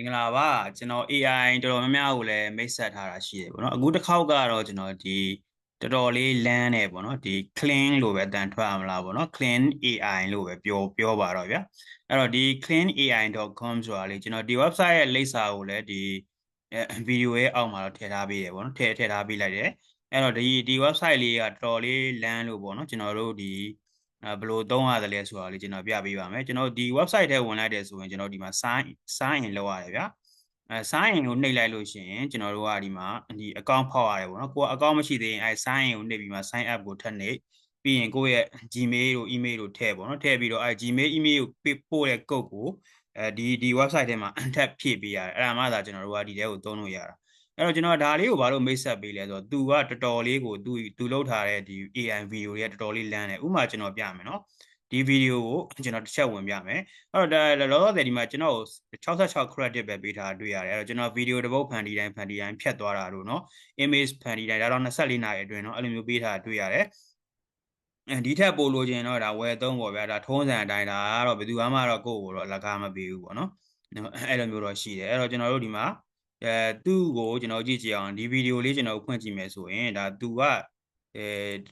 င်္ဂလာပါကျွန်တော် AI တော်တော်များများကိုလည်းမိတ်ဆက်ထားတာရှိတယ်ပေါ့နော်အခုတစ်ခေါက်ကတော့ကျွန်တော်ဒီတော်တော်လေးလမ်းနေပေါ့နော်ဒီ clean လို့ပဲတန်ထွက်မလားပေါ့နော် clean AI လို့ပဲပြောပါတော့ဗျာအဲ့တော့ဒီ cleanai.com ဆိုတာလေကျွန်တော်ဒီ website ရဲ့လိပ်စာကိုလည်းဒီဗီဒီယိုရဲ့အောက်မှာတော့ထည့်ထားပေးတယ်ပေါ့နော်ထည့်ထားပေးလိုက်တယ်အဲ့တော့ဒီ website လေးကတော်တော်လေးလမ်းလို့ပေါ့နော်ကျွန်တော်တို့ဒီဘယ်လိုသုံးရတယ်လဲဆိုတာလေးကျွန်တော်ပြပေးပါမယ်ကျွန်တော်ဒီ website ထဲဝင်လိုက်တယ်ဆိုရင်ကျွန်တော်ဒီမှာ sign in လုပ်ရတယ်ဗျာsign in ကိုနှိပ်လိုက်လို့ရှိရင်ကျွန်တော်တို့ကဒီမှာဒီ account ဖောက်ရတယ်ပေါ့နော်ကိုက account မရှိသေးရင်sign in ကိုနှိပ်ပြီးမှ sign up ကိုထပ်နှိပ်ပြီးရင်ကိုယ့်ရဲ့ Gmail တို့ email တို့ထည့်ပေါ့နော်ထည့်ပြီးတော့Gmail email ကိုပို့တဲ့ code ကိုဒီ website ထဲမှာထပ်ဖြည့်ပေးရတယ်အဲ့ဒါမှသာကျွန်တော်တို့ကဒီထဲကိုသုံးလို့ရတာအဲ့တော့ကျွန်တော်ဒါလေးကိုဘာလို့မိတ်ဆက်ပေးလဲဆိုတော့သူကတော်တော်လေးကိုသူလုပ်ထားတဲ့ဒီ AI ဗီဒီယိုတွေကတော်တော်လေးလမ်းတယ်ဥပမာကျွန်တော်ပြမယ်နော်ဒီဗီဒီယိုကိုကျွန်တော်တစ်ချက်ဝင်ပြမယ်အဲ့တော့လောလောဆယ်ဒီမှာကျွန်တော်66 credit ပဲပေးထားတွေ့ရတယ်အဲ့တော့ကျွန်တော်ဗီဒီယိုတစ်ပုတ်ဖန်တီးတိုင်းဖြတ်သွားတာတို့နော် image ဖန်တီးတိုင်းဒါတော့24နာရီအတွင်းနော်အဲ့လိုမျိုးပေးထားတွေ့ရတယ်ဒီထက်ပိုလို့ခြင်းတော့ဒါဝယ်သုံးပေါ့ဗျာဒါထုံးစံအတိုင်းဒါကတော့ဘယ်သူမှတော့ကိုယ့်ကိုတော့လက်ကားမပေးဘူးပေါ့နော်အဲ့လိုမျိုးတော့ရှိတယ်အဲ့တော့ကျွန်တော်တို့ဒီမှာသူ့ကိုကျွန်တော်ကြည့်ကြည့်အောင်ဒီဗီဒီယိုလေးကျွန်တော်ဖွင့်ကြည့်မယ်ဆိုရင်ဒါသူက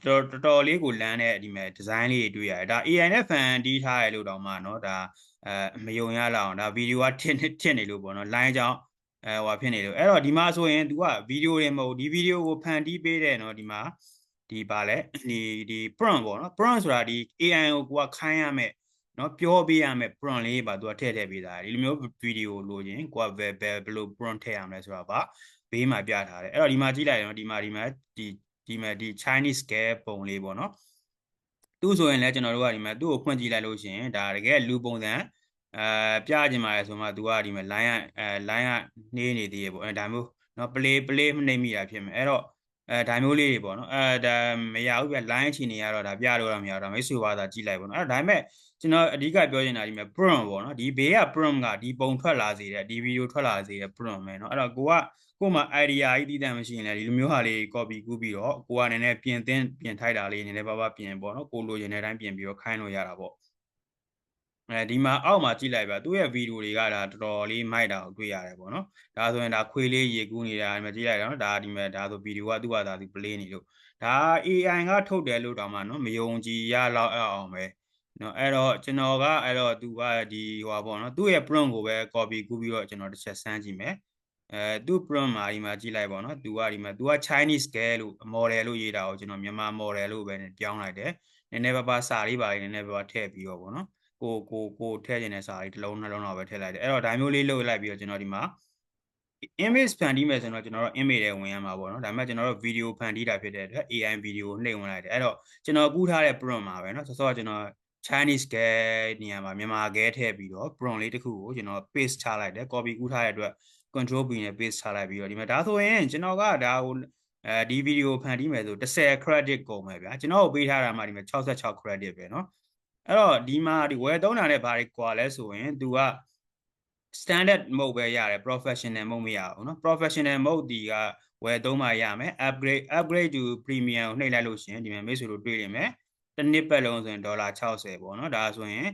တော်တော်လေးကိုလမ်းတဲ့ဒီမဲ့ဒီဇိုင်းလေးတွေတွေ့ရတယ်ဒါ AI နဲ့ဖန်တီးထားရလို့တောင်မှเนาะဒါမယုံရလောက်အောင်ဒါဗီဒီယိုကထစ်နေလို့ပေါ့เนาะ line ကြောင်းဟိုဖြစ်နေလို့အဲ့တော့ဒီမှာဆိုရင် तू ကဗီဒီယိုတွေမဟုတ်ဒီဗီဒီယိုကိုဖန်တီးပေးတယ်เนาะဒီမှာဒီပါလဲဒီ prompt ပေါ့เนาะ prompt ဆိုတာဒီ AI ကိုကိုကခိုင်းရမယ်เนาะပြောပေးရမယ် prompt လေးပါ तू ကထည့်ပေးတာဒီလိုမျိုးဗီဒီယိုလိုချင်ကိုကဘယ်လို prompt ထည့်ရမလဲဆိုတာပါဘေးမှာပြထားတယ်အဲ့တော့ဒီမှာကြည့်လိုက်ရင်ဒီမှာဒီ Chinese scale ပုံလေးပေါ့နော်သူ့ဆိုရင်လည်းကျွန်တော်တို့ကဒီမှာသူ့ကိုဖွင့်ကြည့်လိုက်လို့ရှိရင်ဒါတကယ်လူပုံစံပြချင်ပါတယ်ဆိုမှသူကဒီမှာ line ကနှေးနေသေးရေပေါ့ဒါမျိုးเนาะ play မနှိမ့်မိတာဖြစ်မယ်အဲ့တော့ဒါမျိုးလေးတွေပေါ့နော်ဒါမရဘူးဗျ line ချီနေရတော့ဒါပြလို့တော့မရတော့မိတ်ဆွေဘာသာကြည့်လိုက်ပေါ့နော်အဲ့ဒါပေမဲ့ကျွန်တော်အဓိကပြောချင်တာဒီမှာ prompt ပေါ့နော်ဒီဘေးက prompt ကဒီပုံထွက်လာစေတဲ့ဒီဗီဒီယိုထွက်လာစေတဲ့ prompt ပဲเนาะအဲ့တော့ကို့မှာ idea ကြီးတည်တံ့မရှိရင်လည်းဒီလိုမျိုးဟာလေး copy ကူးပြီးတော့ကိုကနည်းနည်းပြင်ထိုက်တာလေးနည်းနည်းပါးပါးပြင်ပေါ့နော်ကိုလိုချင်တဲ့အတိုင်းပြင်ပြီးတော့ခိုင်းလို့ရတာပေါ့ဒီမှာအောက်မှာကြည့်လိုက်ပါသူ့ရဲ့ဗီဒီယိုတွေကဒါတော်တော်လေးမိုက်တာကိုတွေ့ရတယ်ပေါ့နော်ဒါဆိုရင်ဒါခွေးလေးရေကူးနေတာဒီမှာကြည့်လိုက်တော့ဒါဒီမှာဒါဆိုဗီဒီယိုကသူ့ဟာသူ play နေလို့ဒါ AI ကထုတ်တယ်လို့တောင်မှနော်မယုံကြည်ရလောက်အောင်ပဲနော်အဲ့တော့ကျွန်တော်ကအဲ့တော့သူကဒီဟိုပါပေါ့နော်သူ့ရဲ့ prompt ကိုပဲ copy ကူးပြီးတော့ကျွန်တော်တစ်ချက်စမ်းကြည့်မယ်သူ့ prompt မှာဒီမှာကြည့်လိုက်ပေါ့နော်သူက Chinese scale လို့ model လို့ရေးတာကိုကျွန်တော်မြန်မာ model လို့ပဲပြောင်းလိုက်တယ်နည်းနည်းပါးပါးစာလေးပါလေးနည်းနည်းပါးပါးထည့်ပြီးတော့ပေါ့နော်ကိုထည့်ကျင်တဲ့စာလေးတစ်လုံးနှလုံးတော့ပဲထည့်လိုက်တယ်အဲ့တော့ဒါမျိုးလေးလုပ်လိုက်ပြီးတော့ကျွန်တော်ဒီမှာ image ဖန်တီးမယ်ဆိုတော့ကျွန်တော်တို့ image တွေဝင်ရမှာပေါ့နော်ဒါပေမဲ့ကျွန်တော်တို့ video ဖန်တီးတာဖြစ်တဲ့အတွက် AI video ကိုနှိပ်ဝင်လိုက်တယ်အဲ့တော့ကျွန်တော်ကူးထားတဲ့ prompt မှာပဲเนาะဆောစောကကျွန်တော် Chinese ကဲနေရာမှာမြန်မာကဲထည့်ပြီးတော့ prompt လေးတစ်ခုကိုကျွန်တော် paste ချလိုက်တယ် copy ကူးထားတဲ့အတွက် control B နဲ့ paste ချလိုက်ပြီးတော့ဒီမှာဒါဆိုရင်ကျွန်တော်ကဒါကိုဒီ video ဖန်တီးမယ်ဆို10 credit ကုန်မယ်ဗျာကျွန်တော်ကိုပေးထားတာမှဒီမှာ66 credit ပဲเนาะအဲ့တော့ဒီမှာဒီဝယ်သုံးတာနဲ့ဘာတွေကွာလဲဆိုရင်သူက standard mode ပဲရတယ် professional mode မရဘူးเนาะ professional mode ဒီကဝယ်သုံးမှရမယ် upgrade to premium ကိုနှိပ်လိုက်လို့ရှိရင်ဒီမှာမိတ်ဆွေတို့တွေ့နေမယ်တစ်နှစ်ပတ်လုံးဆိုရင်$60ပေါ့เนาะဒါဆိုရင်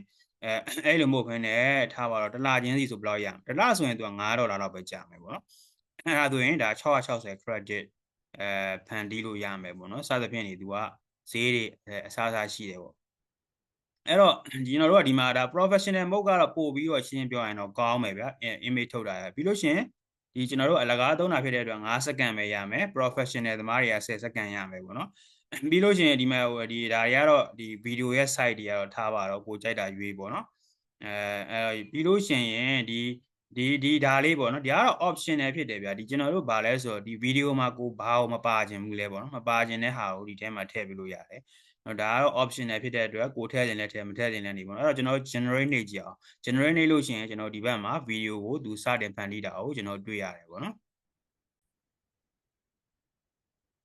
အဲ့လိုမဟုတ်ဘဲနဲ့ထားပါတော့တစ်လချင်းစီဆိုဘယ်လောက်ရမလဲတစ်လဆိုရင်သူက$5လောက်ပဲကြာမယ်ပေါ့เนาะအဲ့ဒါဆိုရင်ဒါ660 credit ဖန်တီးလို့ရမယ်ပေါ့เนาะစသဖြင့်နေသူကဈေးတွေအစားအစာရှိတယ်ပေါ့အဲ့တော့ကျွန်တော်တို့ကဒီမှာဒါ professional mode ကတော့ပို့ပြီးတော့ရှင်းပြောရင်တော့ကောင်းမယ်ဗျာ image ထုတ်တာရပြီးလို့ရှိရင်ဒီကျွန်တော်တို့အလကားသုံးတာဖြစ်တဲ့အတွက်5စက္ကန့်ပဲရမယ် professional သမားတွေက10စက္ကန့်ရမယ်ပေါ့နော်ပြီးလို့ရှိရင်ဒီမှာဒီဒါတွေကတော့ဒီ video ရဲ့ site တွေကတော့ထားပါတော့ကိုကြိုက်တာရွေးပေါ့နော်ပြီးလို့ရှိရင်ဒီဒါလေးပေါ့နော်ဒီကတော့ optional ဖြစ်တယ်ဗျာဒီကျွန်တော်တို့ဗာလဲဆိုတော့ဒီ video မှာကိုဘာကိုမပါခြင်းဘူးလဲပေါ့နော်မပါခြင်းတဲ့ဟာကိုဒီထဲမှာထည့်ပေးလို့ရတယ်ဒါကတော့ optional ဖြစ်တဲ့အတွက်ကိုထည့်ရင်လည်းထည့်မထည့်ရင်လည်းနေပေါ့နော်အဲ့တော့ကျွန်တော် generate နေကြည့်အောင် generate နေလို့ရှိရင်ကျွန်တော်ဒီဘက်မှာ video ကိုသူစတင်ဖန်တီးတာကိုကျွန်တော်တွေ့ရတယ်ပေါ့နော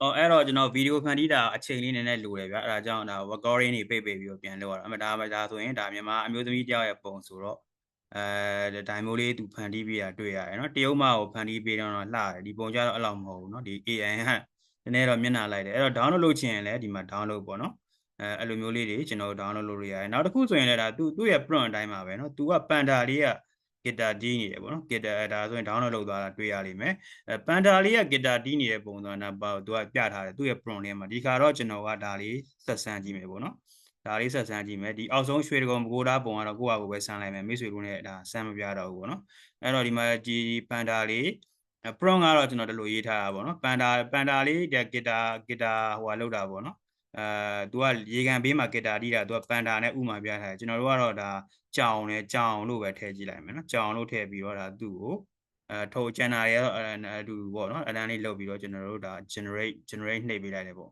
်အဲ့တော့ကျွန်တော် video ဖန်တီးတာအချိန်လေးနည်းနည်းလိုတယ်ဗျအဲ့ဒါကြောင့်ဒါ recording တွေပိတ်ပြီးတော့ပြန်လုပ်ရတာဒါဆိုရင်ဒါမြန်မာအမျိုးသမီးတယောက်ရဲ့ပုံဆိုတော့ဒါမျိုးလေးသူဖန်တီးပြီးတာတွေ့ရတယ်เนาะတရုတ်မကိုဖန်တီးပေးတော့လှတယ်ဒီပုံကြတော့အဲ့လောက်မဟုတ်ဘူးเนาะဒီ AI ကနည်းနည်းတော့မျက်နှာလိုက်တယ်အဲ့တော့ download လုပ်ချင်ရင်လည်းဒီမှာ download ပေါ့เนาะအဲ့လိုမျိုးလေးတွေကျွန်တော် download လုပ်လို့ရတယ်နောက်တစ်ခုဆိုရင်လည်းဒါသူ့ရဲ့ prompt အတိုင်းပါပဲเนาะသူက panda လေးက guitar တီးနေတယ်ပေါ့နော် guitar ဒါဆိုရင် download လုပ်သွားတာတွေ့ရလိမ့်မယ်panda လေးက guitar တီးနေတဲ့ပုံစံနဲ့သူကပြထားတယ်သူ့ရဲ့ prompt လေးမှာဒီခါတော့ကျွန်တော်ကဒါလေးဆက်ဆန်းကြည့်မယ်ပေါ့နော်ဒါလေးဆက်ဆန်းကြည့်မယ်ဒီအောက်ဆုံးရွှေတကုံမကိုသားပုံကတော့ကိုယ့်ဟာကိုယ်ပဲဆန်းလိုက်မယ်မိတ်ဆွေတို့နဲ့ဒါဆန်းမပြတော့ဘူးပေါ့နော်အဲ့တော့ဒီမှာဒီ panda လေးprompt ကတော့ကျွန်တော်ဒီလိုရေးထားတာပေါ့နော် panda လေးဒီ guitar ဟိုဟာလောက်တာပေါ့နော်သူကရေကန်ဘေးမှာ guitar တီးတာသူက panda နဲ့ဥမာပြထားတယ်ကျွန်တော်တို့ကတော့ဒါကြောင်လို့ပဲထည့်ကြည့်လိုက်မယ်နော်ကြောင်လို့ထည့်ပြီးတော့ဒါသူ့ကိုထိုးကျန်တာတွေကတော့အတူပေါ့နော်အတန်းလေးလုပ်ပြီးတော့ကျွန်တော်တို့ဒါ generate နှိပ်ပေးလိုက်တယ်ပေါ့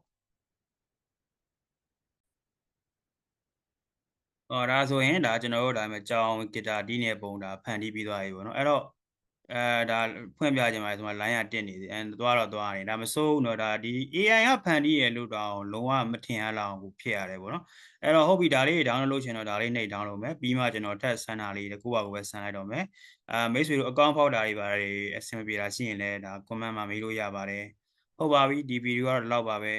ဒါဆိုရင်ဒါကျွန်တော်တို့ဒါမှကြောင်ဂီတာတီးနေပုံဒါဖန်တီးပြီးသွားပြီပေါ့နော်အဲ့တော့ဒါဖွင့်ပြခြင်းပါဆိုမှ line ကတက်နေသေးသွားနေဒါမစိုးဘူးတော့ဒါဒီ AI ကဖန်တီးရလို့တော့လုံးဝမထင်ရလောက်ဘူးဖြစ်ရတယ်ပေါ့နော်အဲ့တော့ဟုတ်ပြီဒါလေး download လုပ်ချင်တော့ဒါလေးနှိပ် download လုပ်မယ်ပြီးမှကျွန်တော်ထပ်ဆန်းတာလေးကိုယ့်ဘာကိုပဲဆန်းလိုက်တော့မယ်မိတ်ဆွေတို့ account ဖောက်တာတွေပါတယ်အဆင်မပြေတာရှိရင်လည်းဒါ comment မှာမေးလို့ရပါတယ်ဟုတ်ပါပြီဒီဗီဒီယိုကတော့ဒီလောက်ပါပဲ